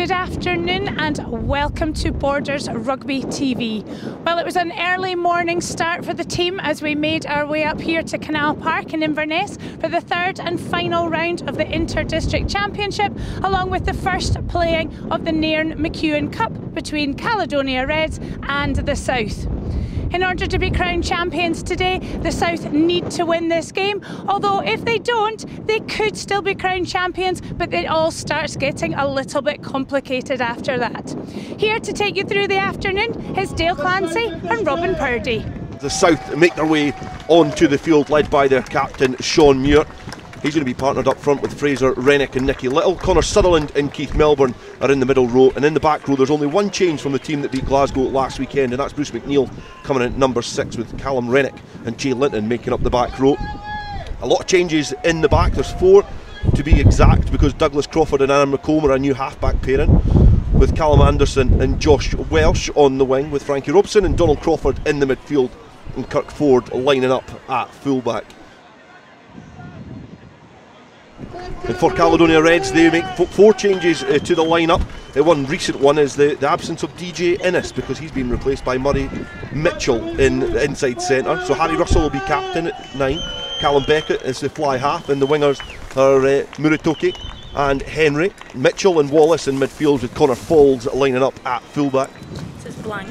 good afternoon and welcome to Borders Rugby TV. Well, it was an early morning start for the team as we made our way up here to Canal Park in Inverness for the third and final round of the Inter-District Championship, along with the first playing of the Nairn McEwen Cup between Caledonia Reds and the South. In order to be crowned champions today, the South need to win this game, although if they don't, they could still be crowned champions, but it all starts getting a little bit complicated after that. Here to take you through the afternoon is Dale Clancy and Robin Purdie. The South make their way onto the field, led by their captain Sean Muir. He's going to be partnered up front with Fraser Rennick and Nicky Little. Connor Sutherland and Keith Melbourne are in the middle row, and in the back row there's only one change from the team that beat Glasgow last weekend, and that's Bruce McNeil coming in at number 6 with Callum Rennick and Jay Linton making up the back row. A lot of changes in the back, there's 4 to be exact, because Douglas Crawford and Aaron McComb are a new half-back pairing, with Callum Anderson and Josh Welsh on the wing, with Frankie Robson and Donald Crawford in the midfield, and Kirk Ford lining up at full-back. And for Caledonia Reds, they make 4 changes to the lineup. One recent one is the absence of DJ Innes, because he's been replaced by Murray Mitchell in the inside centre. So Harry Russell will be captain at 9. Callum Beckett is the fly half, and the wingers are Muratoke and Henry. Mitchell and Wallace in midfield, with Connor Falls lining up at fullback.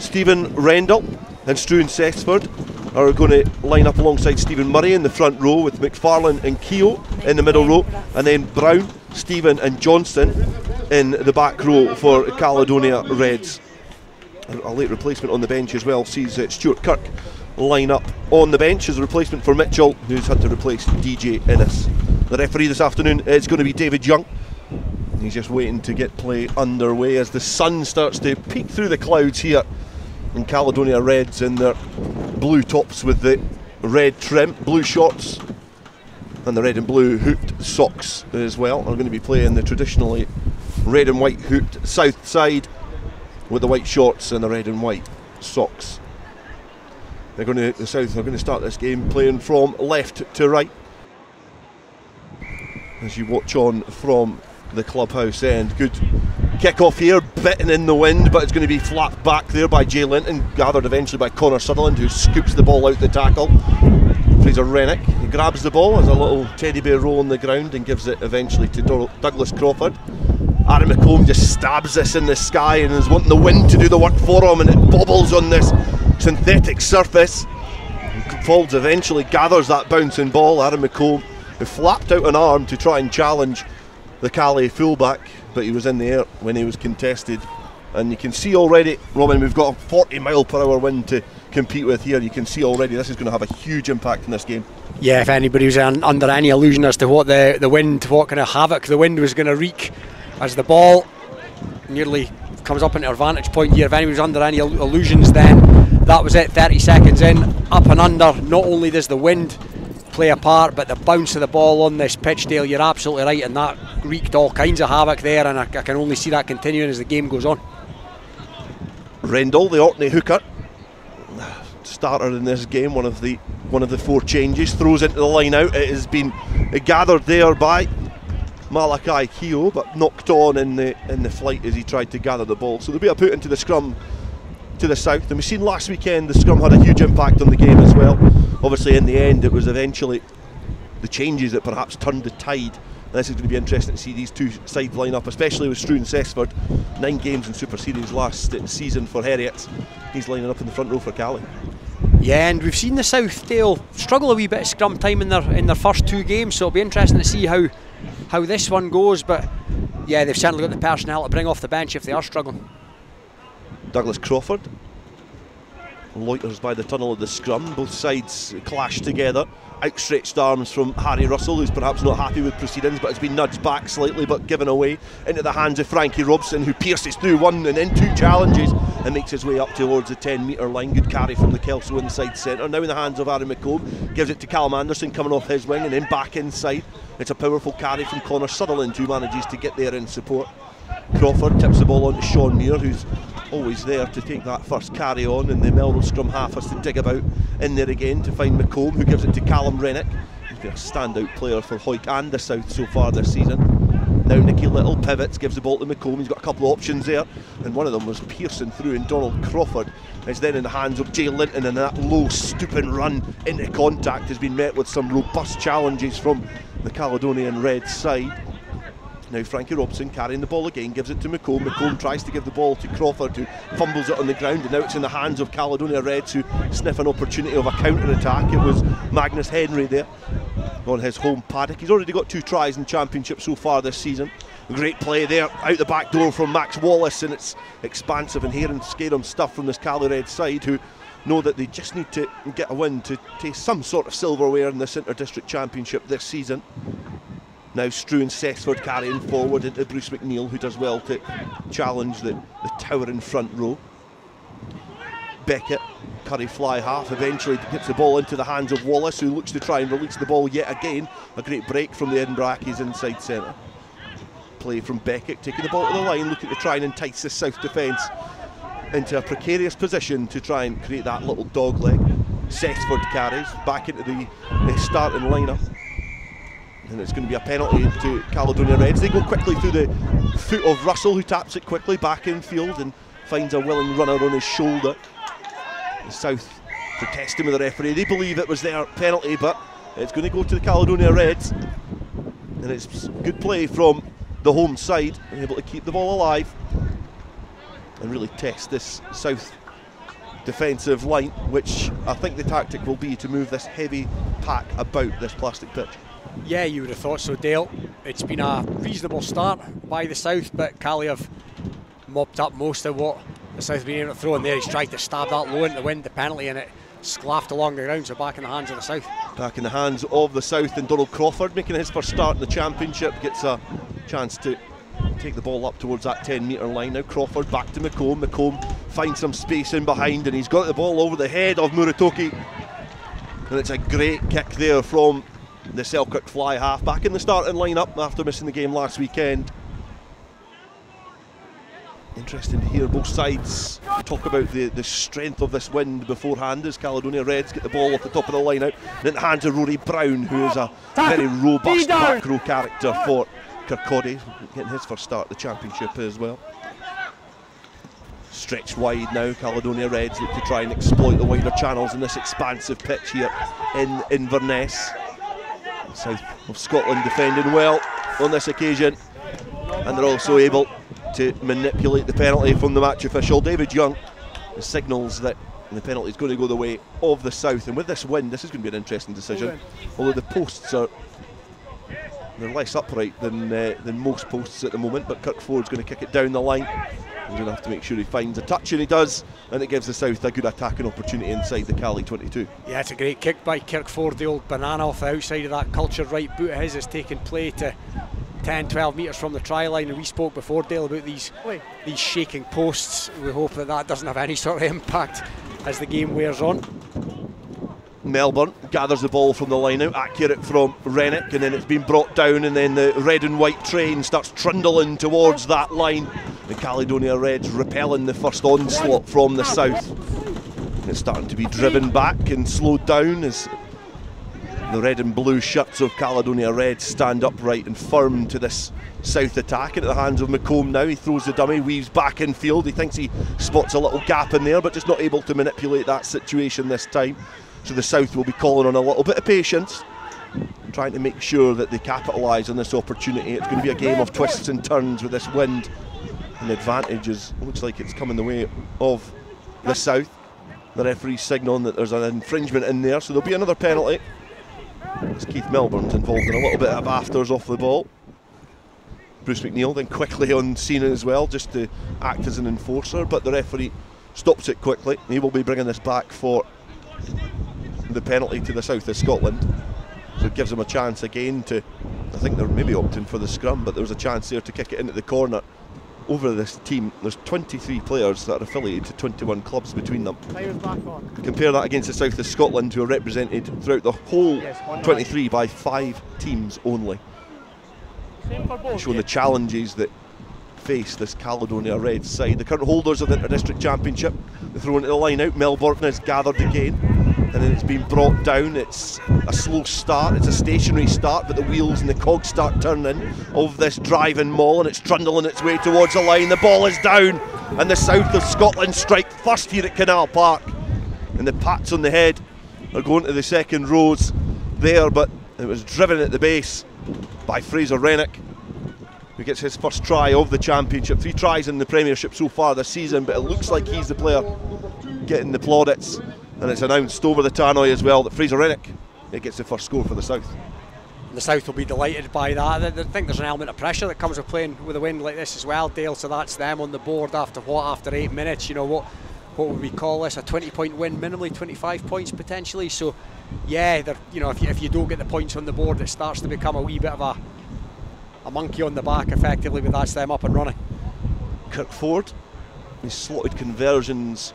Stephen Rendell and Struan Sesford are going to line up alongside Stephen Murray in the front row, with McFarlane and Keogh in the middle row, and then Brown, Stephen and Johnston in the back row for Caledonia Reds. A late replacement on the bench as well sees Stuart Kirk line up on the bench as a replacement for Mitchell, who's had to replace DJ Innes. The referee this afternoon is going to be David Young. He's just waiting to get play underway as the sun starts to peek through the clouds here. And Caledonia Reds in their blue tops with the red trim, blue shorts, and the red and blue hooped socks as well, are going to be playing the traditionally red and white hooped south side with the white shorts and the red and white socks. The South are going to start this game playing from left to right as you watch on from the clubhouse end. Good kick off here, bitten in the wind, but it's going to be flapped back there by Jay Linton, gathered eventually by Connor Sutherland, who scoops the ball out the tackle. Fraser Rennick, he grabs the ball as a little teddy bear roll on the ground and gives it eventually to Douglas Crawford. Aaron McComb just stabs this in the sky and is wanting the wind to do the work for him, and it bobbles on this synthetic surface. Falls eventually gathers that bouncing ball. Aaron McComb, who flapped out an arm to try and challenge the Caley fullback, but he was in the air when he was contested. And you can see already, Robin, we've got a 40-mile-per-hour wind to compete with here. You can see already this is going to have a huge impact in this game. Yeah, if anybody was under any illusion as to what what kind of havoc the wind was going to wreak as the ball nearly comes up into our vantage point here, if anybody was under any illusions, then that was it. 30 seconds in, up and under. Not only does the wind play a part, but the bounce of the ball on this pitch, Dale, you're absolutely right, and that wreaked all kinds of havoc there, and I can only see that continuing as the game goes on. Rendell, the Orkney hooker, starter in this game, one of the 4 changes, throws into the line out. It has been gathered there by Malachi Keogh, but knocked on in the flight as he tried to gather the ball. So there'll be a put into the scrum to the South, and we've seen last weekend the scrum had a huge impact on the game as well. Obviously in the end it was eventually the changes that perhaps turned the tide. This is going to be interesting to see these 2 sides line up, especially with Struan Sesford. 9 games in Super Series last season for Heriots. He's lining up in the front row for Caley. Yeah, and we've seen the South, Dale, struggle a wee bit of scrum time in their first 2 games, so it'll be interesting to see how this one goes. But yeah, they've certainly got the personnel to bring off the bench if they are struggling. Douglas Crawford loiters by the tunnel of the scrum. Both sides clash together. Outstretched arms from Harry Russell, who's perhaps not happy with proceedings, but has been nudged back slightly but given away into the hands of Frankie Robson, who pierces through 1 and then 2 challenges and makes his way up towards the 10-metre line. Good carry from the Kelso inside centre. Now in the hands of Aaron McComb, gives it to Callum Anderson coming off his wing and then back inside. It's a powerful carry from Connor Sutherland, who manages to get there in support. Crawford tips the ball on to Sean Muir, who's always there to take that first carry on, and the Melrose scrum half has to dig about in there again to find McComb, who gives it to Callum Rennick. He's been a standout player for Hoyk and the South so far this season. Now Nicky Little pivots, gives the ball to McComb. He's got a couple of options there, and one of them was piercing through, and Donald Crawford is then in the hands of Jay Linton, and that low stooping run into contact has been met with some robust challenges from the Caledonian Reds side. Now Frankie Robson carrying the ball again, gives it to McComb. McComb tries to give the ball to Crawford, who fumbles it on the ground, and now it's in the hands of Caledonia Reds, who sniff an opportunity of a counter-attack. It was Magnus Henry there on his home paddock. He's already got 2 tries in the Championship so far this season. Great play there, out the back door from Max Wallace, and it's expansive and hair-and-scarum stuff from this Caley Reds side, who know that they just need to get a win to taste some sort of silverware in this Inter-District Championship this season. Now Struan Sessford carrying forward into Bruce McNeil, who does well to challenge the towering front row. Beckett, Curry fly half, eventually gets the ball into the hands of Wallace, who looks to try and release the ball yet again. A great break from the Edinburgh Accies inside centre. Play from Beckett, taking the ball to the line, looking to try and entice the South defence into a precarious position to try and create that little dog leg. Sessford carries back into the starting lineup. And it's going to be a penalty to Caledonia Reds. They go quickly through the foot of Russell, who taps it quickly back in field and finds a willing runner on his shoulder. The South protesting with the referee. They believe it was their penalty, but it's going to go to the Caledonia Reds. And it's good play from the home side, able to keep the ball alive and really test this South defensive line, which I think the tactic will be to move this heavy pack about this plastic pitch. Yeah, you would have thought so, Dale. It's been a reasonable start by the South, but Caley have mopped up most of what the South have been able to throw in there. He's tried to stab that low into win the penalty, and it sclaffed along the ground, so back in the hands of the South. Back in the hands of the South, and Donald Crawford, making his first start in the Championship, gets a chance to take the ball up towards that 10-metre line. Now Crawford back to McComb. McComb finds some space in behind, and he's got the ball over the head of Muratoki. And it's a great kick there from the Selkirk fly half, back in the starting lineup after missing the game last weekend. Interesting to hear both sides talk about the strength of this wind beforehand, as Caledonia Reds get the ball off the top of the line out and in the hands of Rory Brown, who is a very robust back row character for Kirkcaldy, getting his first start at the Championship as well. Stretched wide now, Caledonia Reds look to try and exploit the wider channels in this expansive pitch here in Inverness. South of Scotland defending well on this occasion, and they're also able to manipulate the penalty from the match official, David Young. The signals that the penalty is going to go the way of the South, and with this wind this is going to be an interesting decision, although the posts are less upright than most posts at the moment, but Kirk Ford's going to kick it down the line. He's going to have to make sure he finds a touch, and he does, and it gives the South a good attacking opportunity inside the Caley 22. Yeah, it's a great kick by Kirkford. The old banana off the outside of that cultured right boot of his is taking play to 10-12 metres from the try line, and we spoke before, Dale, about these shaking posts. We hope that doesn't have any sort of impact as the game wears on. Melbourne gathers the ball from the line out, accurate from Rennick, and then it's been brought down, and then the red and white train starts trundling towards that line. The Caledonia Reds repelling the first onslaught from the South. And it's starting to be driven back and slowed down as the red and blue shirts of Caledonia Reds stand upright and firm to this South attack. Into the hands of McComb now. He throws the dummy, weaves back in field. He thinks he spots a little gap in there, but just not able to manipulate that situation this time. So the South will be calling on a little bit of patience, trying to make sure that they capitalise on this opportunity. It's going to be a game of twists and turns with this wind, and the advantage looks like it's coming the way of the South. The referee's signalling that there's an infringement in there, so there'll be another penalty. As Keith Melbourne's involved in a little bit of afters off the ball. Bruce McNeil then quickly on scene as well, just to act as an enforcer, but the referee stops it quickly. He will be bringing this back for the penalty to the South of Scotland, so it gives them a chance again to, I think they're maybe opting for the scrum, but there was a chance there to kick it into the corner over this team. There's 23 players that are affiliated to 21 clubs between them. Compare that against the South of Scotland, who are represented throughout the whole 23 by 5 teams only, showing the challenges that face this Caledonia Reds side. The current holders of the Inter-District Championship, they throw into the line out. Melbourne is gathered again. and then it's been brought down. It's a slow start, it's a stationary start, but the wheels and the cogs start turning of this driving maul, and it's trundling its way towards the line. The ball is down, and the south of Scotland strike first here at Canal Park, and the pats on the head are going to the second rows there, but it was driven at the base by Fraser Rennick, who gets his first try of the championship. 3 tries in the Premiership so far this season, but it looks like he's the player getting the plaudits, and it's announced over the tannoy as well that Fraser Rennick gets the first score for the South. The South will be delighted by that. I think there's an element of pressure that comes with playing with a wind like this as well, Dale, so that's them on the board after 8 minutes. You know, what would we call this, a 20-point win minimally, 25 points potentially. So yeah, you know, if you don't get the points on the board, it starts to become a wee bit of a monkey on the back effectively, but that's them up and running. Kirkford, he's slotted conversions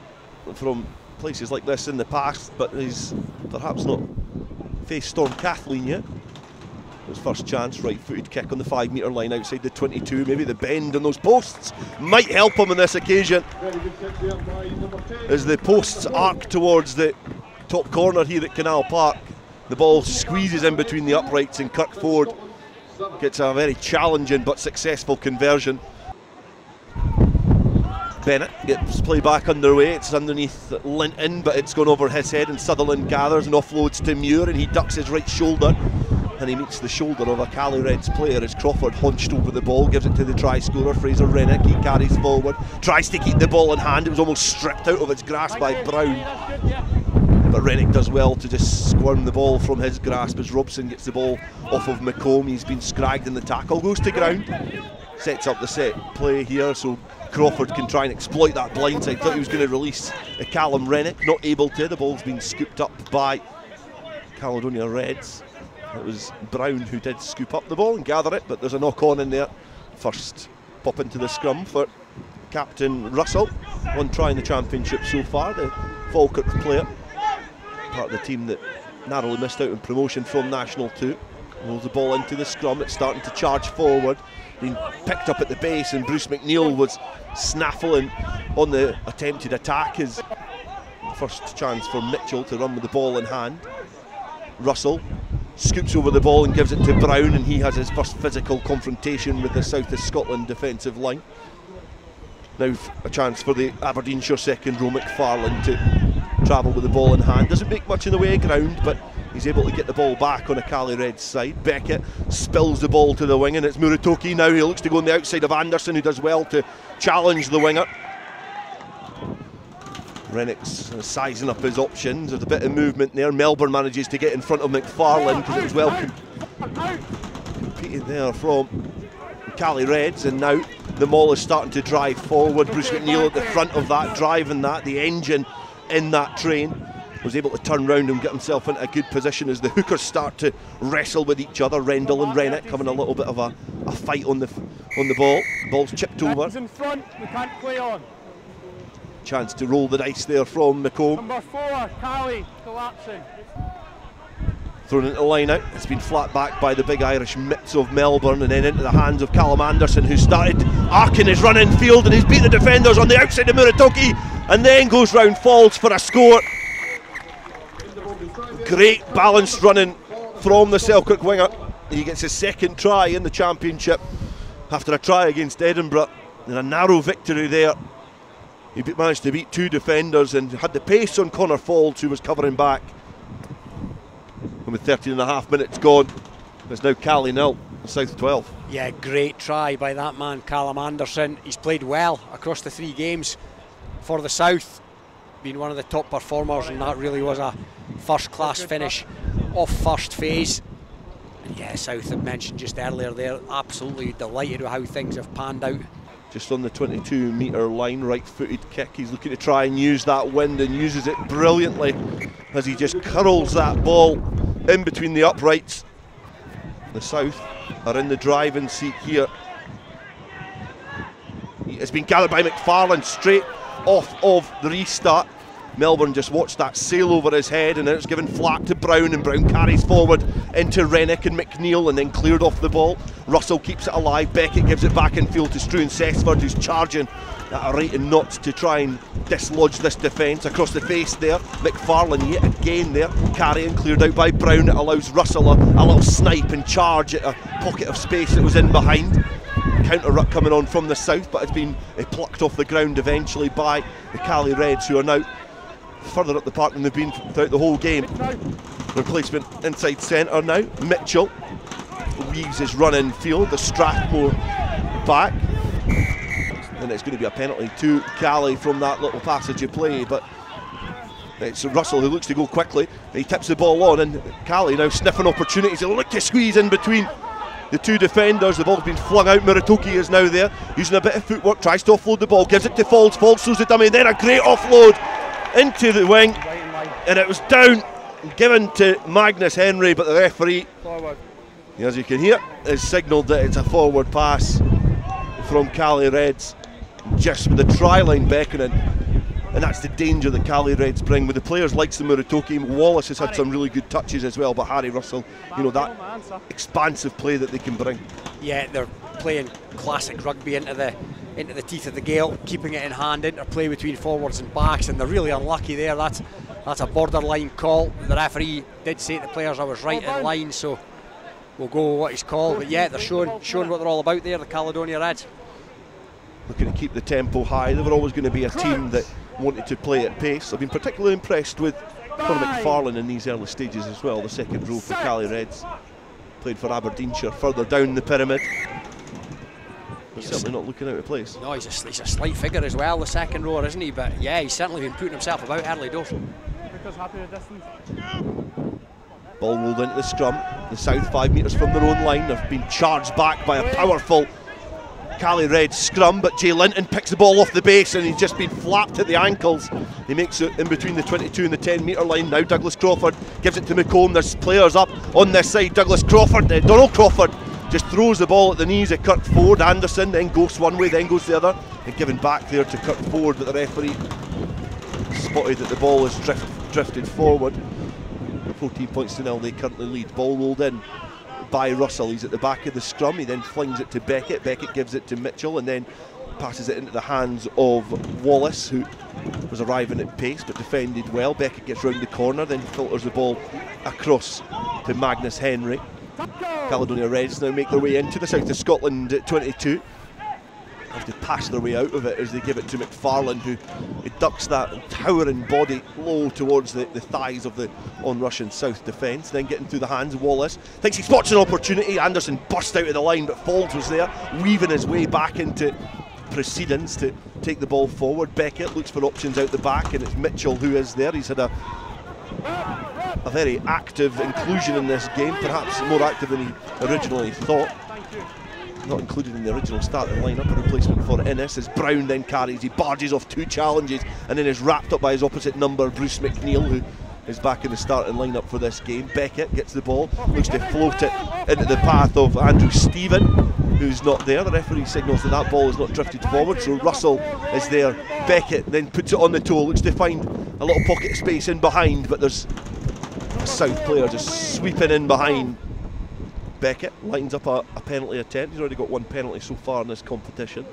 from places like this in the past, but he's perhaps not faced Storm Kathleen yet. His first chance, right-footed kick on the 5-metre line outside the 22. Maybe the bend on those posts might help him on this occasion, as the posts arc towards the top corner here at Canal Park. The ball squeezes in between the uprights, and Kirkford gets a very challenging but successful conversion. Bennett gets play back underway. It's underneath Linton, but it's gone over his head, and Sutherland gathers and offloads to Muir, and he ducks his right shoulder, and he meets the shoulder of a Caley Reds player as Crawford hunched over the ball, gives it to the try scorer Fraser Rennick. He carries forward, tries to keep the ball in hand. It was almost stripped out of its grasp by Brown, but Rennick does well to just squirm the ball from his grasp as Robson gets the ball off of McComb. He's been scragged in the tackle, goes to ground, sets up the set play here so Crawford can try and exploit that blindside. Thought he was going to release Callum Rennick, not able to. The ball's been scooped up by Caledonia Reds. It was Brown who did scoop up the ball and gather it, but there's a knock on in there. First pop into the scrum for Captain Russell. 1 try in the championship so far, the Falkirk player, part of the team that narrowly missed out on promotion from National 2. Rolls the ball into the scrum. It's starting to charge forward, being picked up at the base, and Bruce McNeil was snaffling on the attempted attack. His first chance for Mitchell to run with the ball in hand. Russell scoops over the ball and gives it to Brown, and he has his first physical confrontation with the South of Scotland defensive line. Now a chance for the Aberdeenshire second row, McFarlane, to travel with the ball in hand. Doesn't make much in the way of ground, but he's able to get the ball back on a Caley Reds side. Beckett spills the ball to the wing, and it's Muratoki now. He looks to go on the outside of Anderson, who does well to challenge the winger. Rennick's sizing up his options. There's a bit of movement there. Melbourne manages to get in front of McFarlane because it was well competed there from Caley Reds, and now the maul is starting to drive forward. Bruce McNeil at the front of that, driving that. The engine in that train was able to turn round and get himself into a good position as the hookers start to wrestle with each other. Rendell and Rennick having a little bit of a fight on the ball. The ball's chipped over. In front, we can't play on. Chance to roll the dice there from McComb. Number 4, Caley, collapsing. Thrown into the line out. It's been flat back by the big Irish mitts of Melbourne, and then into the hands of Callum Anderson, who started arcing his run in field, and he's beat the defenders on the outside of Muratoki, and then goes round, falls for a score. Great balanced running from the Selkirk winger. He gets his second try in the championship after a try against Edinburgh, and a narrow victory there. He managed to beat 2 defenders and had the pace on Connor Faulds, who was covering back. And with 13.5 minutes gone, it's now Caley 0, South 12. Yeah, great try by that man, Callum Anderson. He's played well across the 3 games for the South, been one of the top performers, and that really was a first-class finish off first phase. And yeah, South had mentioned just earlier there, absolutely delighted with how things have panned out. Just on the 22-metre line, right-footed kick. He's looking to try and use that wind, and uses it brilliantly as he just curls that ball in between the uprights. The South are in the driving seat here. It's been gathered by McFarlane straight off of the restart. Melbourne just watched that sail over his head, and then it's given flat to Brown, and Brown carries forward into Rennick and McNeil, and then cleared off the ball. Russell keeps it alive, Beckett gives it back in field to Struan Cessford, who's charging at a rate of knots to try and dislodge this defence. Across the face there, McFarlane yet again there, carrying, cleared out by Brown. It allows Russell a little snipe and charge at a pocket of space that was in behind. Counter ruck coming on from the south, but it's been plucked off the ground eventually by the Caley Reds, who are now further up the park than they've been throughout the whole game. Replacement inside centre now. Mitchell weaves his run in field, the Strathmore back, and it's going to be a penalty to Caley from that little passage of play, but it's Russell who looks to go quickly. He tips the ball on, and Caley now sniffing opportunities. He'll look to squeeze in between the two defenders. The ball's been flung out. Muratoki is now there, using a bit of footwork, tries to offload the ball, gives it to Faulds. Faulds throws the dummy, then a great offload into the wing, and it was down, given to Magnus Henry, but the referee, as you can hear, has signalled that it's a forward pass from Caley Reds, just with the try line beckoning. And that's the danger that Caley Reds bring with the players like Muratoki. Wallace has had some really good touches as well, but Harry Russell, you know, that expansive play that they can bring. Yeah, they're playing classic rugby into the teeth of the gale, keeping it in hand, interplay between forwards and backs, and they're really unlucky there. That's a borderline call. The referee did say to the players I was right in line, so we'll go with what he's called. But yeah, they're showing what they're all about there, the Caledonia Reds. Looking to keep the tempo high. They were always going to be a team that wanted to play at pace. I've been particularly impressed with Conor McFarlane in these early stages as well, the second row for Caley Reds. Played for Aberdeenshire further down the pyramid. He's certainly not looking out of place. No, he's a slight figure as well, the second rower, isn't he? But yeah, he's certainly been putting himself about early doors. Ball rolled into the scrum. The South 5 metres from their own line have been charged back by a powerful Caley Reds scrum, but Jay Linton picks the ball off the base, and he's just been flapped at the ankles. He makes it in between the 22 and the 10 metre line. Now Douglas Crawford gives it to McComb. There's players up on this side. Douglas Crawford, Donald Crawford just throws the ball at the knees of Kirk Ford. Anderson then goes one way, then goes the other, and given back there to Kirk Ford, but the referee spotted that the ball has drifted forward. 14 points to 0, they currently lead. Ball rolled in by Russell. He's at the back of the scrum. He then flings it to Beckett. Beckett gives it to Mitchell, and then passes it into the hands of Wallace, who was arriving at pace but defended well. Beckett gets round the corner, then filters the ball across to Magnus Henry. Caledonia Reds now make their way into the south of Scotland at 22. Have to pass their way out of it as they give it to McFarlane, who ducks that towering body low towards the thighs of the on-Russian South defence. Then getting through the hands of Wallace. Thinks he spots an opportunity. Anderson burst out of the line, but Faulds was there, weaving his way back into proceedings to take the ball forward. Beckett looks for options out the back, and it's Mitchell who is there. He's had a very active inclusion in this game, perhaps more active than he originally thought. Not included in the original starting lineup. A replacement for Innes as Brown then carries. He barges off 2 challenges and then is wrapped up by his opposite number, Bruce McNeil, who is back in the starting lineup for this game. Beckett gets the ball, looks to float it into the path of Andrew Stephen, who's not there. The referee signals that that ball is not drifted forward, so Russell is there. Beckett then puts it on the toe, looks to find a little pocket of space in behind, but there's a South player just sweeping in behind. Beckett lines up a penalty attempt. He's already got 1 penalty so far in this competition.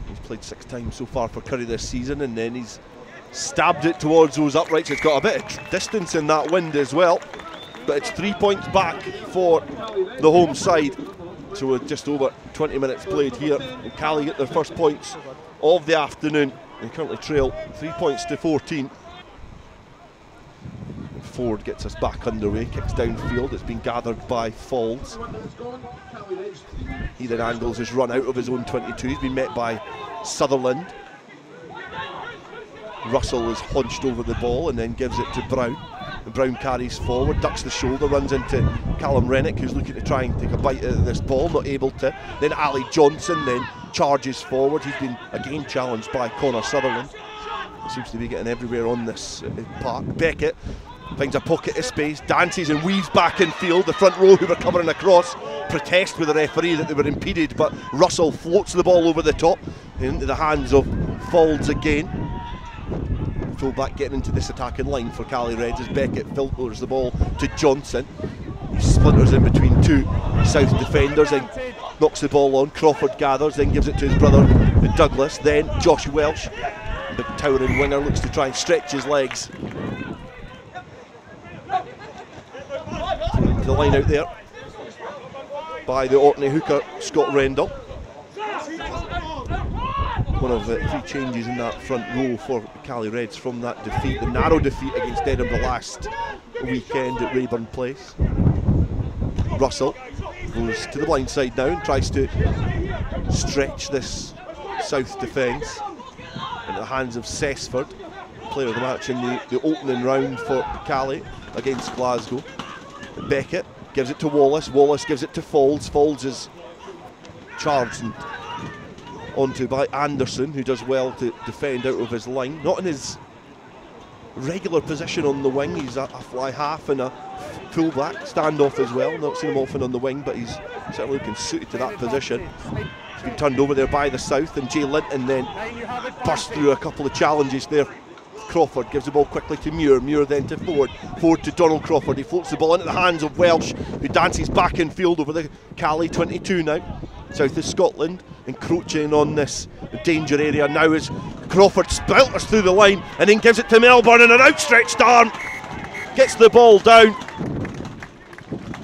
He's played 6 times so far for Curry this season, and then he's stabbed it towards those uprights. It's got a bit of distance in that wind as well, but it's 3 points back for the home side. So with just over 20 minutes played here, and Caley get their first points of the afternoon. They currently trail 3 points to 14. Ford gets us back underway, kicks downfield. It's been gathered by Faulds. He then angles his run out of his own 22. He's been met by Sutherland. Russell is hunched over the ball and then gives it to Brown. And Brown carries forward, ducks the shoulder, runs into Callum Rennick, who's looking to try and take a bite out of this ball, not able to. Then Ali Johnson then charges forward. He's been again challenged by Connor Sutherland. He seems to be getting everywhere on this park. Beckett finds a pocket of space, dances and weaves back in field. The front row who were covering across protest with the referee that they were impeded, but Russell floats the ball over the top into the hands of Faulds again. full-back getting into this attacking line for Caley Reds as Beckett filters the ball to Johnson. He splinters in between two South defenders and knocks the ball on. Crawford gathers, then gives it to his brother Douglas. Then Josh Welsh, big towering winger, looks to try and stretch his legs. The line out there by the Orkney hooker Scott Rendell. One of the 3 changes in that front row for Caley Reds from that defeat, the narrow defeat against Edinburgh last weekend at Rayburn Place. Russell goes to the blind side now and tries to stretch this South defence into the hands of Cessford, player of the match in the opening round for Caley against Glasgow. Beckett gives it to Wallace, Wallace gives it to Faulds. Faulds is charged and onto by Anderson, who does well to defend out of his line. Not in his regular position on the wing, he's a fly half and a full-back, standoff as well. Not seen him often on the wing, but he's certainly looking suited to that position. He's been turned over there by the South, and Jay Linton then burst through a couple of challenges there. Crawford gives the ball quickly to Muir, Muir then to Ford, Ford to Donald Crawford. He floats the ball into the hands of Welsh, who dances back in field over the Caley 22 now. South of Scotland encroaching on this danger area now as Crawford splinters through the line and then gives it to Melbourne in an outstretched arm. Gets the ball down.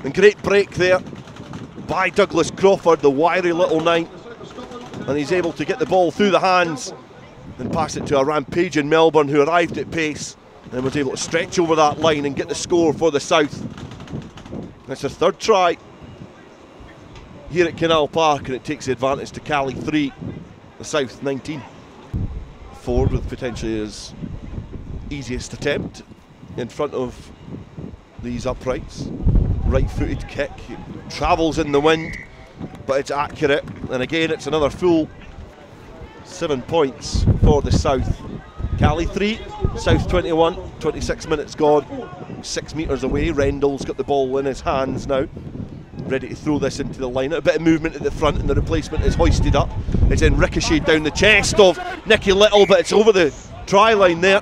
And great break there by Douglas Crawford, the wiry little 9. And he's able to get the ball through the hands and pass it to a rampaging Melbourne who arrived at pace and was able to stretch over that line and get the score for the South. That's their 3rd try here at Canal Park, and it takes the advantage to Caley 3, the South 19. Ford with potentially his easiest attempt in front of these uprights. Right-footed kick, it travels in the wind, but it's accurate, and again it's another full 7 points for the South. Caley 3, South 21, 26 minutes gone, 6 metres away. Rendell's got the ball in his hands now, ready to throw this into the line. A bit of movement at the front and the replacement is hoisted up. It's then ricocheted down the chest of Nicky Little, but it's over the try line there.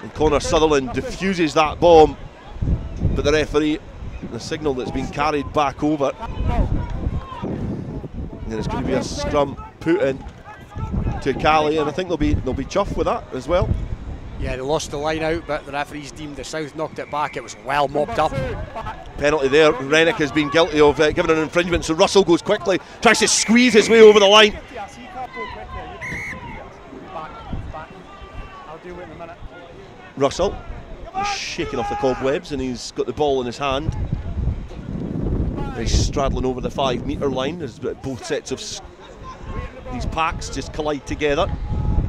And Connor Sutherland diffuses that bomb, but the referee, the signal that's been carried back over. And it's going to be a scrum put in to Caley, and I think they'll be chuffed with that as well. Yeah, they lost the line out, but the referees deemed the South knocked it back. It was well mobbed up. Penalty there. Rennick has been guilty of giving an infringement, so Russell goes quickly, tries to squeeze his way over the line. Russell is shaking off the cobwebs, and he's got the ball in his hand. He's straddling over the 5 metre line as both sets of these packs just collide together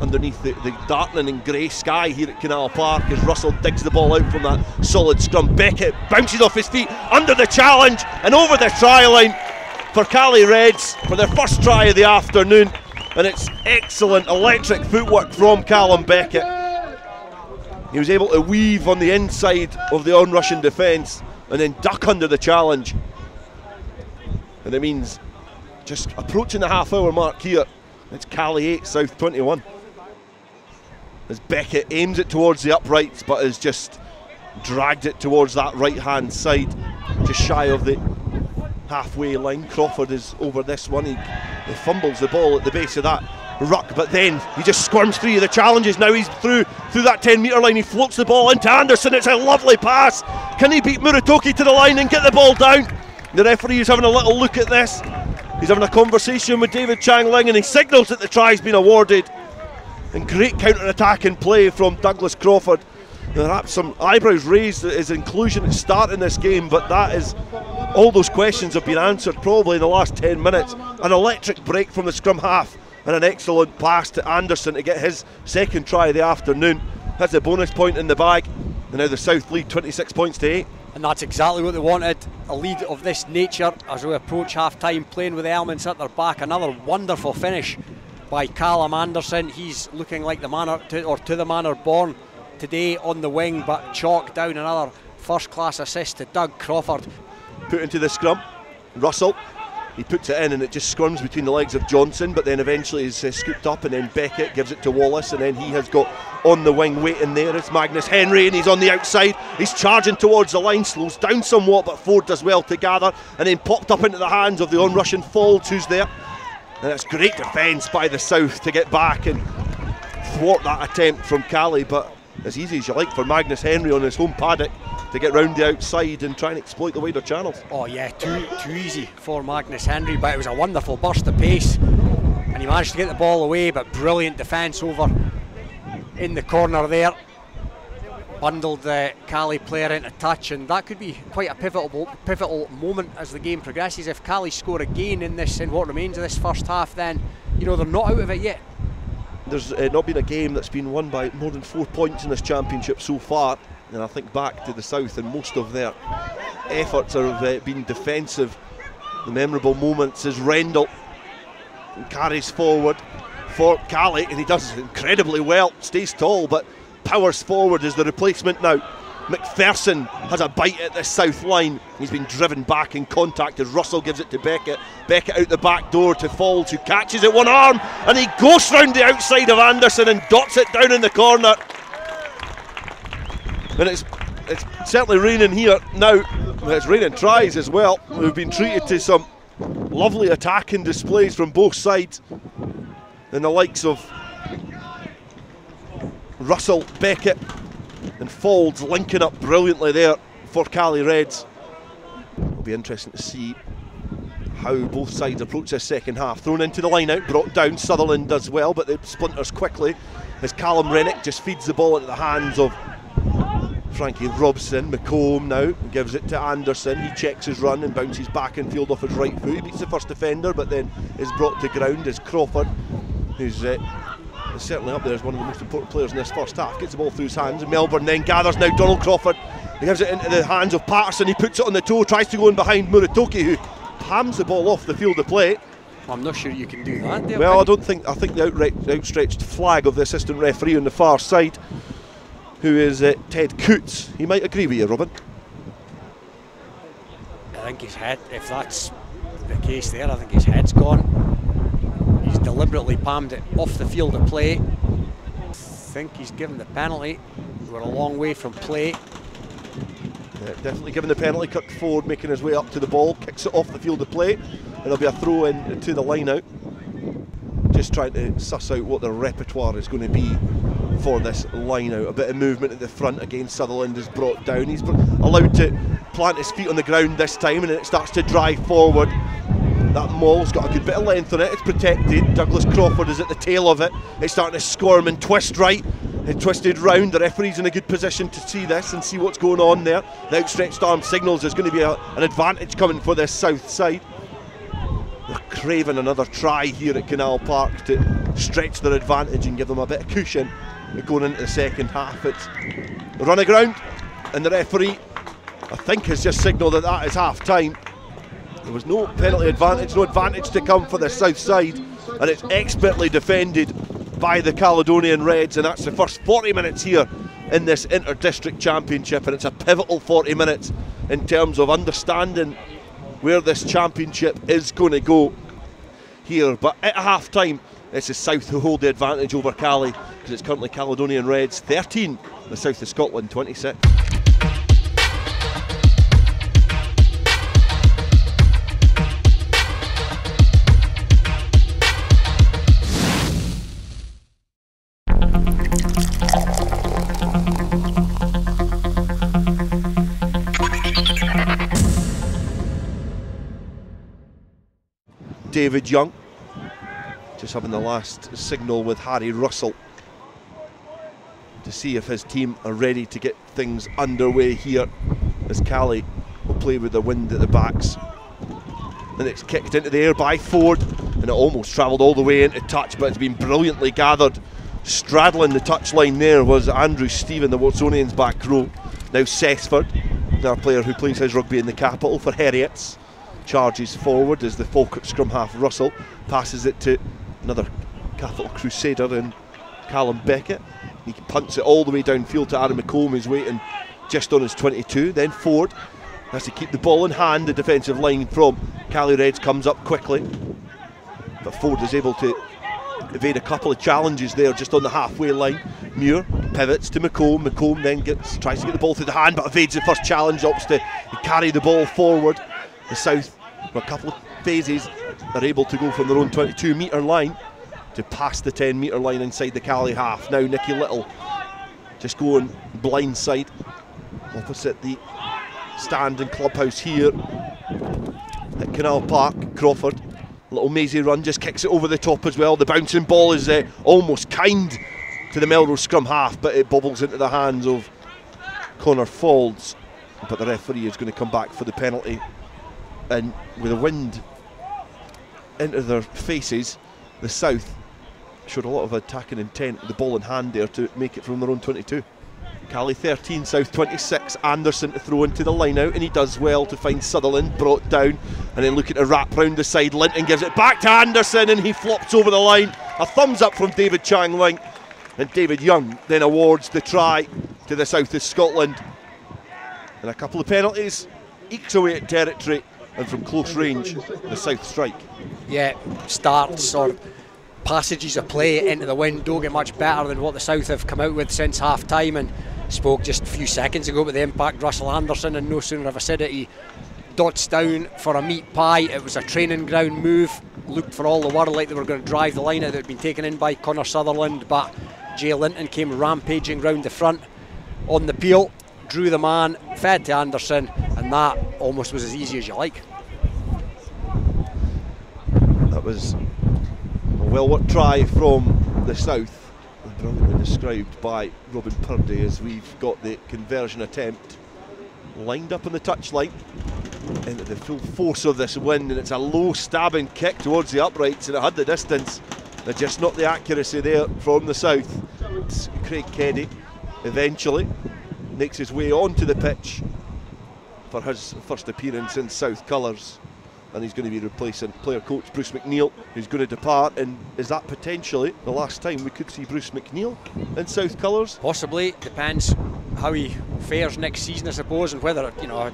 underneath the darkening and grey sky here at Canal Park as Russell digs the ball out from that solid scrum. Beckett bounces off his feet under the challenge and over the try line for Caley Reds for their 1st try of the afternoon, and it's excellent electric footwork from Callum Beckett. He was able to weave on the inside of the on-rushing defence and then duck under the challenge, and it means just approaching the half-hour mark here. It's Caley 8, South 21. As Beckett aims it towards the uprights, but has just dragged it towards that right-hand side, just shy of the halfway line. Crawford is over this one. He fumbles the ball at the base of that ruck, but then he just squirms 3 of the challenges. Now he's through that 10 metre line. He floats the ball into Anderson. It's a lovely pass. Can he beat Muratoki to the line and get the ball down? The referee is having a little look at this. He's having a conversation with David Chang-Ling, and he signals that the try's been awarded. And great counter-attacking play from Douglas Crawford. Perhaps some eyebrows raised at his inclusion at start in this game, but that is, all those questions have been answered probably in the last 10 minutes. An electric break from the scrum half and an excellent pass to Anderson to get his 2nd try of the afternoon. That's a bonus point in the bag, and now the South lead 26 points to 8. And that's exactly what they wanted, a lead of this nature as we approach half-time, playing with the elements at their back. Another wonderful finish by Callum Anderson. He's looking like the manner to the manner born today on the wing, but chalk down another 1st-class assist to Doug Crawford. Put into the scrum, Russell He puts it in and it just squirms between the legs of Johnson, but then eventually is scooped up, and then Beckett gives it to Wallace, and then he has got on the wing waiting there. It's Magnus Henry, and he's on the outside. He's charging towards the line, slows down somewhat, but Ford does well to gather, and then popped up into the hands of the on-rushing Faulds, who's there. And it's great defence by the South to get back and thwart that attempt from Caley, but as easy as you like for Magnus Henry on his home paddock to get round the outside and try and exploit the wider channels. Oh yeah, too easy for Magnus Henry, but it was a wonderful burst of pace, and he managed to get the ball away, but brilliant defence over in the corner there. Bundled the Caley player into touch, and that could be quite a pivotal moment as the game progresses. If Caley score again in what remains of this first half, then you know they're not out of it yet. There's not been a game that's been won by more than 4 points in this championship so far, and I think back to the South, and most of their efforts have been defensive. The memorable moments is Rendell carries forward for Caley, and he does incredibly well, stays tall but powers forward as the replacement now. McPherson has a bite at the South line. He's been driven back in contact as Russell gives it to Beckett. Beckett out the back door to Faulds, who catches it one arm, and he goes round the outside of Anderson and dots it down in the corner. And it's certainly raining here now. It's raining tries as well. We've been treated to some lovely attacking displays from both sides, and the likes of Russell, Beckett and Faulds linking up brilliantly there for Caley Reds. It'll be interesting to see how both sides approach this second half. Thrown into the line out, brought down. Sutherland does well, but it splinters quickly as Callum Rennick just feeds the ball into the hands of Frankie Robson. McComb now gives it to Anderson. He checks his run and bounces back in field off his right foot. He beats the first defender, but then is brought to ground as Crawford, who's certainly up there as one of the most important players in this first half, gets the ball through his hands, and Melbourne then gathers now. Donald Crawford, he gives it into the hands of Patterson. He puts it on the toe, tries to go in behind Muratoki, who hams the ball off the field of play. I'm not sure you can do that there. Well, I think the outstretched flag of the assistant referee on the far side, who is Ted Coots, he might agree with you, Robin. I think his head, if that's the case there, I think his head's gone. He's deliberately palmed it off the field of play. I think he's given the penalty. We're a long way from play. Yeah, definitely given the penalty. Kirk Ford making his way up to the ball, kicks it off the field of play, and there'll be a throw in to the line out. Just trying to suss out what the repertoire is going to be for this line out. A bit of movement at the front again. Sutherland is brought down. He's allowed to plant his feet on the ground this time, and it starts to drive forward. That maul's got a good bit of length on it, it's protected. Douglas Crawford is at the tail of it. It's starting to squirm and twist right. It twisted round. The referee's in a good position to see this and see what's going on there. The outstretched arm signals there's going to be an advantage coming for this South side. They're craving another try here at Canal Park to stretch their advantage and give them a bit of cushion going into the second half. It's a run aground, and the referee, I think, has just signalled that is half time. There was no penalty advantage, no advantage to come for the South side, and it's expertly defended by the Caledonian Reds, and that's the first 40 minutes here in this Inter-District Championship, and it's a pivotal 40 minutes in terms of understanding where this championship is going to go here. But at half time, it's the South who hold the advantage over Caley, because it's currently Caledonian Reds 13, the South of Scotland 26. David Young just having the last signal with Harry Russell to see if his team are ready to get things underway here, as Caley will play with the wind at the backs. And it's kicked into the air by Ford, and it almost travelled all the way into touch, but it's been brilliantly gathered. Straddling the touchline there was Andrew Stephen, the Watsonians' back row. Now Sesford, our player who plays his rugby in the capital for Heriots, charges forward as the Falkirk scrum half Russell passes it to another Capital Crusader in Callum Beckett. He punts it all the way downfield to Aaron McComb, who's waiting just on his 22. Then Ford has to keep the ball in hand. The defensive line from Caley Reds comes up quickly, but Ford is able to evade a couple of challenges there just on the halfway line. Muir pivots to McComb. McComb then tries to get the ball through the hand, but evades the first challenge, opts to carry the ball forward. The South, for a couple of phases, are able to go from their own 22-metre line to past the 10-metre line inside the Caley half. Now Nicky Little just going blindside opposite the stand and clubhouse here at Canal Park. Crawford, little mazy run, just kicks it over the top as well. The bouncing ball is almost kind to the Melrose scrum half, but it bobbles into the hands of Connor Faulds. But the referee is going to come back for the penalty, and with the wind into their faces, the South showed a lot of attacking intent with the ball in hand there to make it from their own 22. Caley 13, South 26. Anderson to throw into the line out, and he does well to find Sutherland, brought down, and then looking to wrap round the side. Linton gives it back to Anderson, and he flops over the line. A thumbs up from David Chang-Ling, and David Young then awards the try to the South of Scotland. And a couple of penalties, ekes away at territory, and from close range, the South strike. Yeah, starts or passages of play into the wind don't get much better than what the South have come out with since half time. And spoke just a few seconds ago about the impact Russell Anderson, and no sooner have I said it, he dots down for a meat pie. It was a training ground move, looked for all the world like they were going to drive the line out that had been taken in by Connor Sutherland, but Jay Linton came rampaging round the front on the peel, drew the man, fed to Anderson, and that almost was as easy as you like. That was a well-worked try from the South, brilliantly described by Robin Purdie, as we've got the conversion attempt lined up on the touchline into the full force of this wind, and it's a low stabbing kick towards the uprights, and it had the distance, but just not the accuracy there from the South. It's Craig Keddy eventually makes his way onto the pitch for his first appearance in South colours, and he's going to be replacing player coach Bruce McNeil, who's going to depart. And is that potentially the last time we could see Bruce McNeil in South colours? Possibly, depends how he fares next season, I suppose, and whether, you know,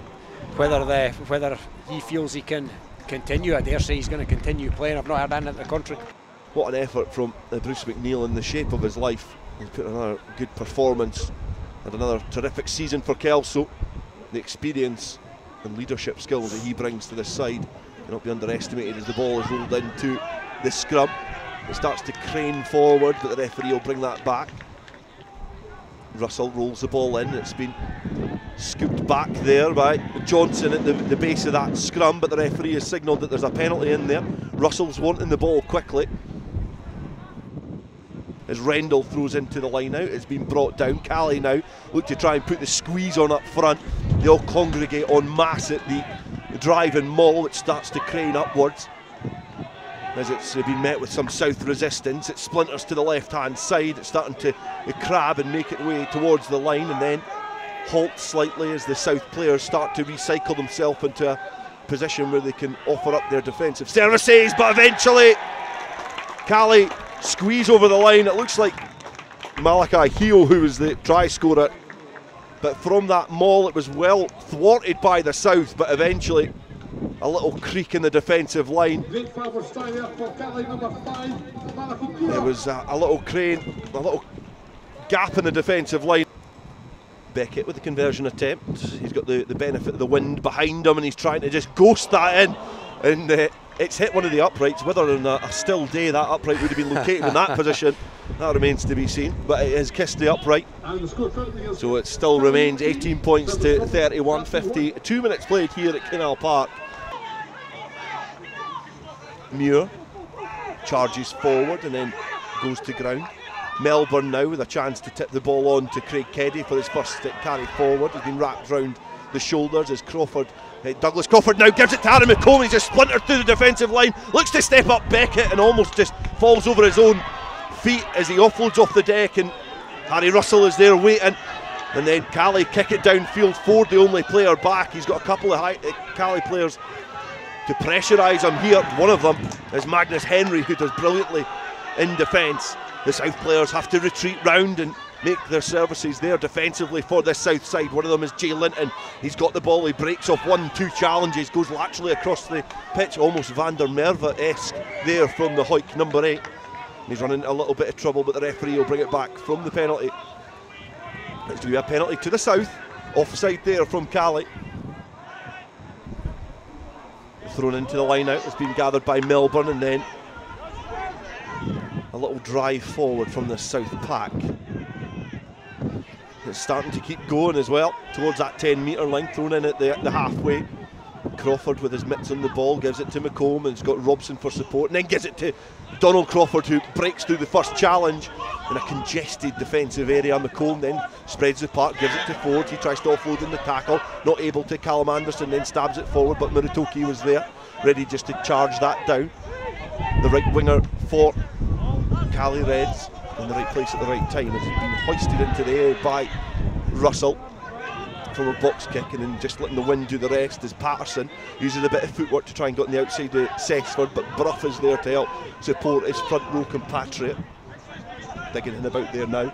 whether he feels he can continue. I dare say he's going to continue playing. I've not heard anything at the contrary. What an effort from Bruce McNeil in the shape of his life. He's put another good performance and another terrific season for Kelso. The experience and leadership skills that he brings to this side cannot be underestimated as the ball is rolled into the scrum. It starts to crane forward, but the referee will bring that back. Russell rolls the ball in. It's been scooped back there by Johnson at the base of that scrum, but the referee has signalled that there's a penalty in there. Russell's wanting the ball quickly as Rendell throws into the line out. It's been brought down. Caley now look to try and put the squeeze on up front. They all congregate en masse at the driving maul. It starts to crane upwards as it's been met with some South resistance. It splinters to the left hand side. It's starting to crab and make its way towards the line, and then halts slightly as the South players start to recycle themselves into a position where they can offer up their defensive services. But eventually Caley squeeze over the line. It looks like Malachi Heo who was the try scorer, but from that maul it was well thwarted by the South, but eventually a little creak in the defensive line. There was a little crane, a little gap in the defensive line. Beckett with the conversion attempt. He's got the benefit of the wind behind him, and he's trying to just ghost that in, and it's hit one of the uprights. Whether on a still day that upright would have been located in that position, that remains to be seen, but it has kissed the upright, so it still remains 18 points to 31. 52 minutes played here at Canal Park. Muir charges forward and then goes to ground. Melbourne now with a chance to tip the ball on to Craig Keddy for his first carry forward. He's been wrapped round the shoulders as Crawford, Douglas Crawford now gives it to Aaron McComb. He's just splintered through the defensive line, looks to step up Beckett and almost just falls over his own feet as he offloads off the deck, and Harry Russell is there waiting, and then Caley kick it downfield. Ford the only player back. He's got a couple of Caley players to pressurise him here. One of them is Magnus Henry, who does brilliantly in defence. The South players have to retreat round, and make their services there defensively for this south side. One of them is Jay Linton. He's got the ball, he breaks off 1-2 challenges, goes laterally across the pitch, almost Van der Merwe-esque there from the Hoik number 8. He's running a little bit of trouble, but the referee will bring it back from the penalty. It's going to be a penalty to the south, offside there from Caley. Thrown into the line out, it's been gathered by Melbourne, and then a little drive forward from the south pack. It's starting to keep going as well towards that 10-metre line, thrown in at the halfway. Crawford with his mitts on the ball gives it to McComb, and it's got Robson for support, and then gives it to Donald Crawford, who breaks through the first challenge in a congested defensive area. McComb then spreads the park, gives it to Ford. He tries to offload in the tackle, not able to. Callum Anderson then stabs it forward, but Muratoki was there, ready just to charge that down. The right winger for Caley Reds in the right place at the right time. It's been hoisted into the air by Russell from a box kick, and then just letting the wind do the rest is Patterson. Uses a bit of footwork to try and get on the outside of Cessford, but Brough is there to help support his front row compatriot. Digging in about there now.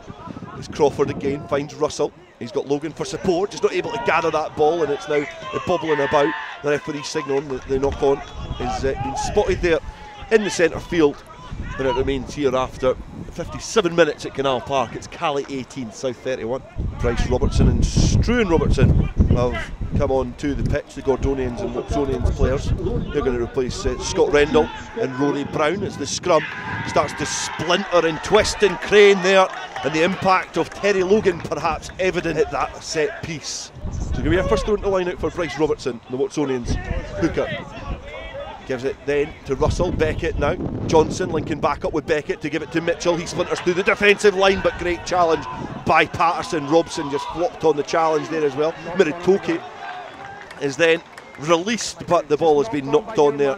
It's Crawford again, finds Russell. He's got Logan for support, just not able to gather that ball, and it's now bobbling about. The referee signalling that the knock on is been spotted there in the centre field, and it remains here after 57 minutes at Canal Park. It's Caley 18, South 31. Bryce Robertson and Struan Robertson have come on to the pitch, the Gordonians and Watsonians players. They're going to replace Scott Rendell and Rory Brown as the scrum starts to splinter and twist and crane there, and the impact of Terry Logan perhaps evident at that set piece. So it's going to be a first throw into line out for Bryce Robertson, the Watsonians hooker. Gives it then to Russell, Beckett now. Johnson linking back up with Beckett to give it to Mitchell. He splinters through the defensive line, but great challenge by Patterson. Robson just flopped on the challenge there as well. Muratoki is then released, but the ball has been knocked on there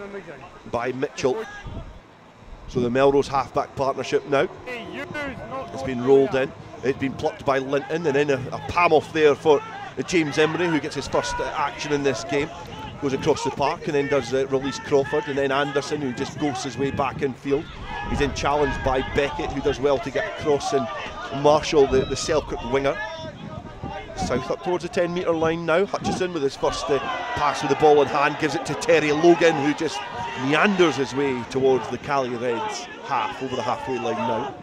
by Mitchell. So the Melrose halfback partnership now. It's been rolled in. It's been plucked by Linton, and then a palm off there for James Emery, who gets his first action in this game. Goes across the park and then does release Crawford, and then Anderson, who just ghosts his way back in field. He's then challenged by Beckett, who does well to get across and marshal the Selkirk winger. South up towards the 10-metre line now. Hutchison with his first pass with the ball in hand gives it to Terry Logan, who just meanders his way towards the Caley Reds half, over the halfway line now.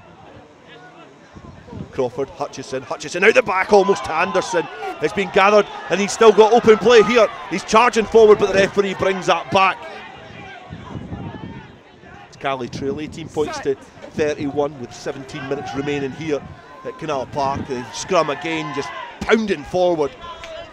Crawford, Hutchison out the back almost to Anderson. It's been gathered, and he's still got open play here. He's charging forward, but the referee brings that back. It's Caley trail 18 points to 31 with 17 minutes remaining here at Canal Park. The scrum again just pounding forward,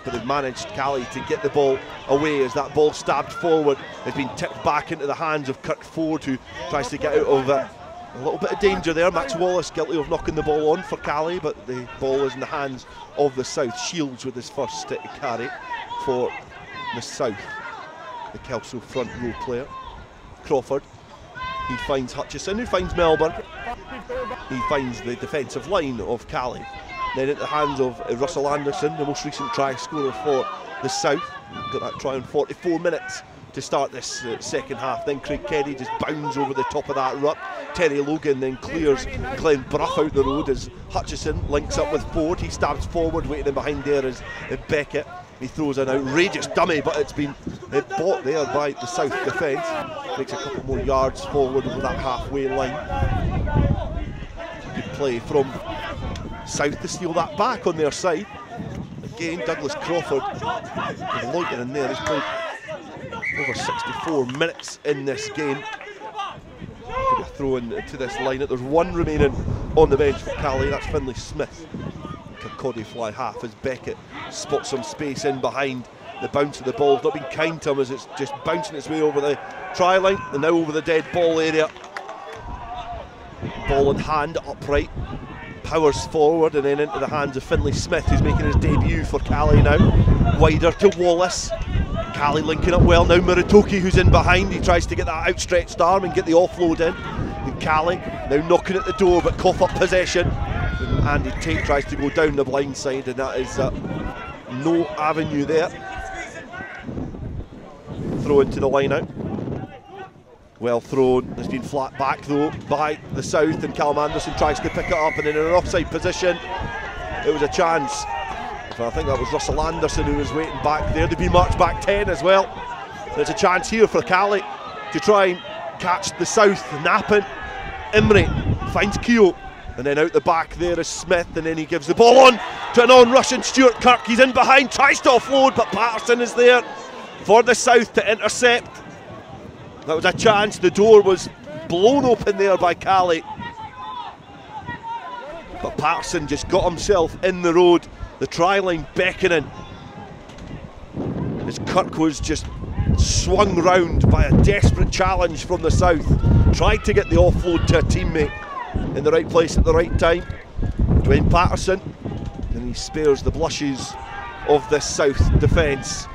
but they've managed, Caley, to get the ball away as that ball stabbed forward. It's been tipped back into the hands of Kirk Ford, who tries to get out of it. A little bit of danger there. Max Wallace guilty of knocking the ball on for Caley, but the ball is in the hands of the South. Shields with his first carry for the South, the Kelso front row player. Crawford, he finds Hutchison, who finds Melbourne. He finds the defensive line of Caley. Then into the hands of Russell Anderson, the most recent try scorer for the South. Got that try in 44 minutes to start this second half. Then Craig Keddy just bounds over the top of that ruck. Terry Logan then clears Glenn Brough out the road as Hutchison links up with Ford. He stabs forward, waiting in behind there is Beckett. He throws an outrageous dummy, but it's been bought there by the South defence. Makes a couple more yards forward over that halfway line. Good play from South to steal that back on their side. Again, Douglas Crawford with Logan in there. He's played over 64 minutes in this game. Could be thrown into this lineup. There's one remaining on the bench for Caley, that's Finlay Smith. Kirkcaldy fly half as Beckett spots some space in behind. The bounce of the ball has not been kind to him as it's just bouncing its way over the try line and now over the dead ball area. Ball in hand, upright, powers forward and then into the hands of Finlay Smith, who's making his debut for Caley now. Wider to Wallace. Caley linking up well now. Muratoki, who's in behind, he tries to get that outstretched arm and get the offload in. And Caley now knocking at the door, but cough up possession. And Andy Tate tries to go down the blind side, and that is no avenue there. Throw into the line out. Well thrown, it's been flat back though by the South, and Callum Anderson tries to pick it up, and in an offside position it was a chance. I think that was Russell Anderson who was waiting back there. They've been marked back 10 as well. There's a chance here for Caley to try and catch the South napping. Imre finds Keogh, and then out the back there is Smith, and then he gives the ball on to an on-rushing Stuart Kirk. He's in behind, tries to offload, but Patterson is there for the South to intercept. That was a chance. The door was blown open there by Caley, but Patterson just got himself in the road. The try line beckoning as Kirk was just swung round by a desperate challenge from the South. Tried to get the offload to a teammate in the right place at the right time, Dwayne Patterson, and he spares the blushes of this South defence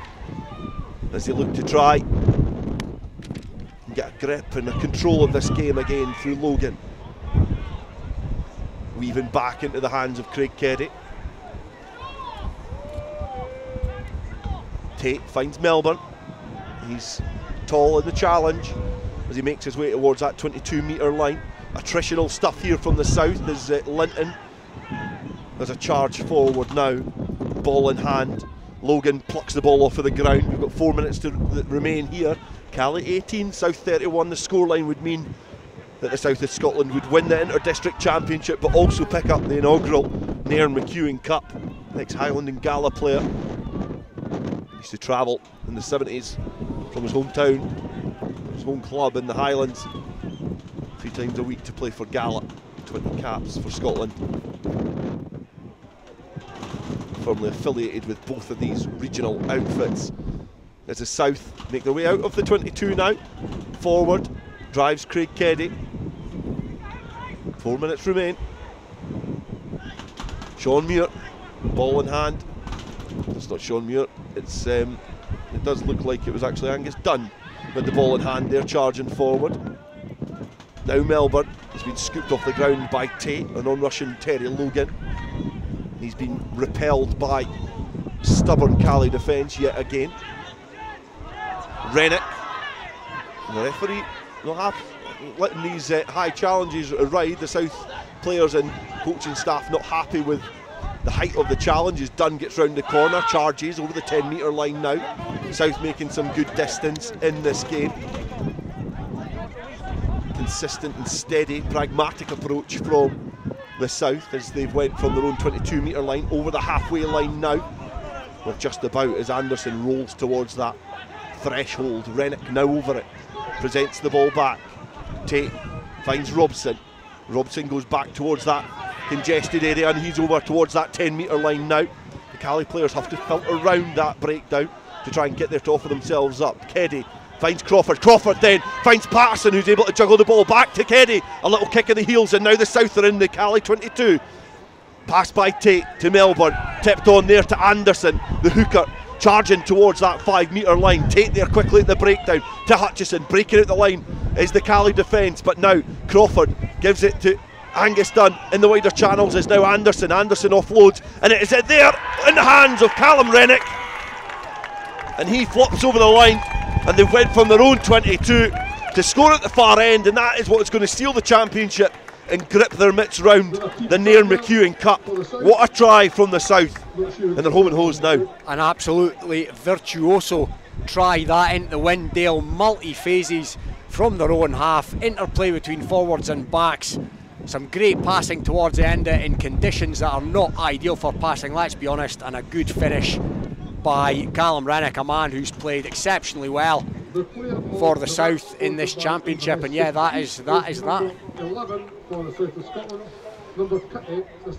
as they look to try and get a grip and a control of this game again through Logan. Weaving back into the hands of Craig Keddy. Tate finds Melbourne. He's tall in the challenge as he makes his way towards that 22-metre line. Attritional stuff here from the South as Linton. There's a charge forward now, ball in hand. Logan plucks the ball off of the ground. We've got 4 minutes to remain here. Caley 18, South 31. The scoreline would mean that the South of Scotland would win the Inter-District Championship, but also pick up the inaugural Nairn McEwen Cup. Next Highland and Gala player. Used to travel in the 70s from his hometown, his home club in the Highlands, 3 times a week to play for Gala. 20 caps for Scotland. Firmly affiliated with both of these regional outfits. As the South make their way out of the 22 now. Forward, drives Craig Keddy. 4 minutes remain. Sean Muir, ball in hand. It's not Sean Muir, it's it does look like it was actually Angus Dunn with the ball in hand there, charging forward. Now Melbourne has been scooped off the ground by Tate, an on-rushing Terry Logan. He's been repelled by stubborn Caley defence yet again. Rennick, the referee not letting these high challenges ride. The South players and coaching staff not happy with the height of the challenge as Dunn gets round the corner, charges over the 10-metre line now. South making some good distance in this game. Consistent and steady, pragmatic approach from the South as they've went from their own 22-metre line over the halfway line now. Well, just about as Anderson rolls towards that threshold. Rennick now over it, presents the ball back. Tate finds Robson. Robson goes back towards that congested area, and he's over towards that 10-metre line now. The Caley players have to filter around that breakdown to try and get there to offer themselves up. Keddy finds Crawford. Crawford then finds Patterson, who's able to juggle the ball back to Keddy. A little kick in the heels, and now the South are in the Caley 22. Pass by Tate to Melbourne, tipped on there to Anderson, the hooker, charging towards that 5-metre line. Tate there quickly at the breakdown to Hutchison. Breaking out the line is the Caley defence, but now Crawford gives it to Angus Dunn in the wider channels. Is now Anderson. Anderson offloads, and it is there in the hands of Callum Rennick, and he flops over the line, and they've went from their own 22 to score at the far end, and that is what is going to steal the championship and grip their mitts round the Nairn McEwen Cup. What a try from the South, and they're home and hose now. An absolutely virtuoso try that into the wind, Dale. Multi-phases from their own half, interplay between forwards and backs. Some great passing towards the end in conditions that are not ideal for passing, let's be honest, and a good finish by Callum Rennick, a man who's played exceptionally well for the South in this championship. And yeah, that is that.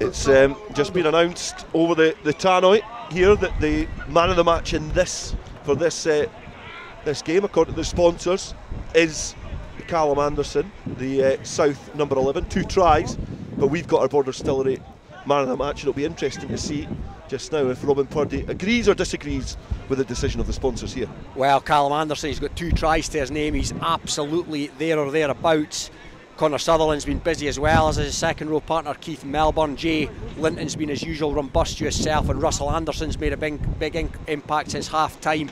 It's just been announced over the tannoy here that the man of the match in this game, according to the sponsors, is Callum Anderson, the South number 11, 2 tries, but we've got our Border Distillery man of the match. It'll be interesting to see just now if Robin Purdie agrees or disagrees with the decision of the sponsors here. Well, Callum Anderson, he's got 2 tries to his name. He's absolutely there or thereabouts. Connor Sutherland's been busy as well as his second row partner Keith Melbourne. Jay Linton's been his usual rumbustious self, and Russell Anderson's made a big impact since half time,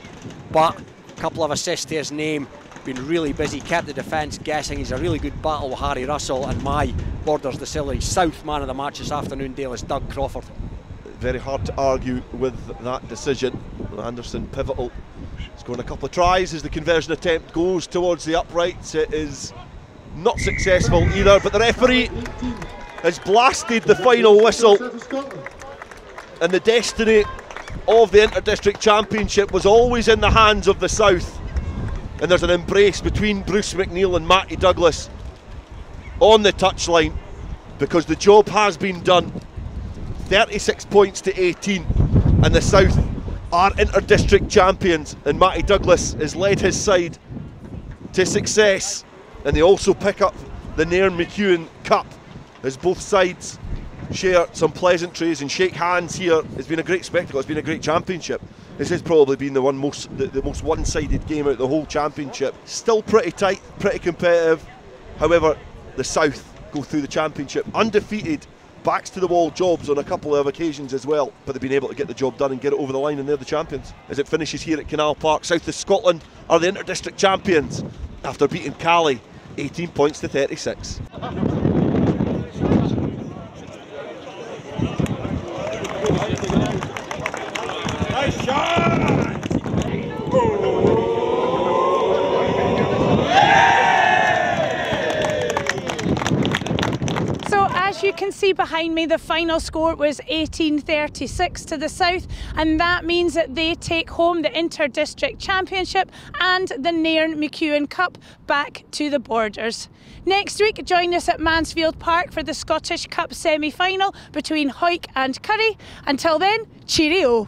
but a couple of assists to his name been really busy, kept the defence guessing. He's a really good battle with Harry Russell, and my Borders Distillery South man of the match this afternoon, Dale, is Doug Crawford. Very hard to argue with that decision. Anderson pivotal, scoring a couple of tries as the conversion attempt goes towards the uprights. It is not successful either, but the referee has blasted the final whistle, and the destiny of the Inter-District Championship was always in the hands of the South. And there's an embrace between Bruce McNeil and Matty Douglas on the touchline, because the job has been done. 36 points to 18, and the South are Inter-District champions, and Matty Douglas has led his side to success, and they also pick up the Nairn McEwen Cup as both sides share some pleasantries and shake hands here. It's been a great spectacle, it's been a great championship. This has probably been the most one-sided game out of the whole championship. Still pretty tight, pretty competitive. However, the South go through the championship undefeated, backs to the wall jobs on a couple of occasions as well, but they've been able to get the job done and get it over the line, and they're the champions. As it finishes here at Canal Park, South of Scotland are the Inter-District champions after beating Caley 18 points to 36. Nice shot! So as you can see behind me, the final score was 18-36 to the South, and that means that they take home the Inter-District Championship and the Nairn McEwen Cup back to the Borders. Next week, join us at Mansfield Park for the Scottish Cup semi-final between Hawick and Currie. Until then, cheerio!